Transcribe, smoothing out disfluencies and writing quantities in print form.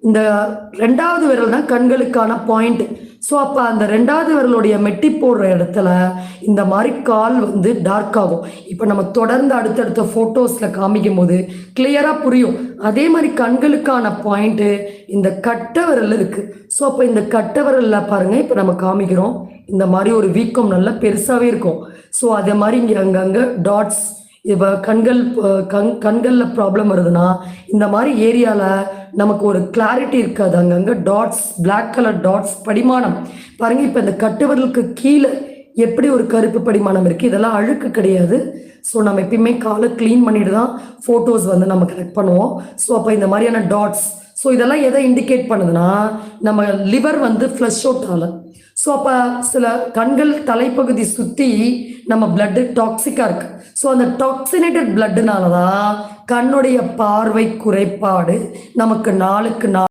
இந்த 2வது விரல் தான் கண்களுக்கான பாயிண்ட். ஸோ அப்ப அந்த 2வது விரலுடைய மெட்டி போடுற இடத்துல இந்த மாரி கால் வந்து டார்க் ஆகும். இப்ப நம்ம தொடர்ந்து அடுத்தடுத்த ஃபோட்டோஸ்ல காமிக்கும்போது கிளியரா புரியும். அதே மாரி கண்களுக்கான பாயிண்ட் இந்த கட்ட விரல் இருக்கு. ஸோ அப்ப இந்த கட்ட விரல்ல பாருங்க, இப்ப நம்ம காமிக்கிறோம். இந்த மாரி ஒரு வீக்கம் நல்லா பெருசாவே இருக்கும். ஸோ அதே மாரி இங்க அங்கங்க டாட்ஸ். இப்ப கண்கள்ல ப்ராப்ளம் வருதுன்னா, இந்த மாரி ஏரியால நமக்கு ஒரு கிளாரிட்டி இருக்காது. அங்கங்க டாட்ஸ், பிளாக் கலர் டாட்ஸ் படிமானம். பாருங்க, இப்ப இந்த கட்டு விரலுக்கு கீழ எப்படி ஒரு கருப்பு படிமானம் இருக்கு. இதெல்லாம் அழுக்கு கிடையாது. ஸோ நம்ம எப்பயுமே கால கிளீன் பண்ணிட்டு தான் ஃபோட்டோஸ் வந்து நம்ம கலெக்ட் பண்ணுவோம். ஸோ அப்ப இந்த மாரியான டாட்ஸ். ஸோ இதெல்லாம் எத இண்டிகேட் பண்ணுதுன்னா, நம்ம லிவர் வந்து ஃப்ளஷ் அவுட் ஆகல. ஸோ அப்ப சில கண்கள் தலைப்பகுதி சுத்தி நம்ம பிளட் டாக்ஸிக்கா இருக்கு. ஸோ அந்த டாக்ஸினேட்டட் பிளட்னால தான் கண்ணுடைய பார்வை குறைபாடு நமக்கு நாளுக்கு நாள்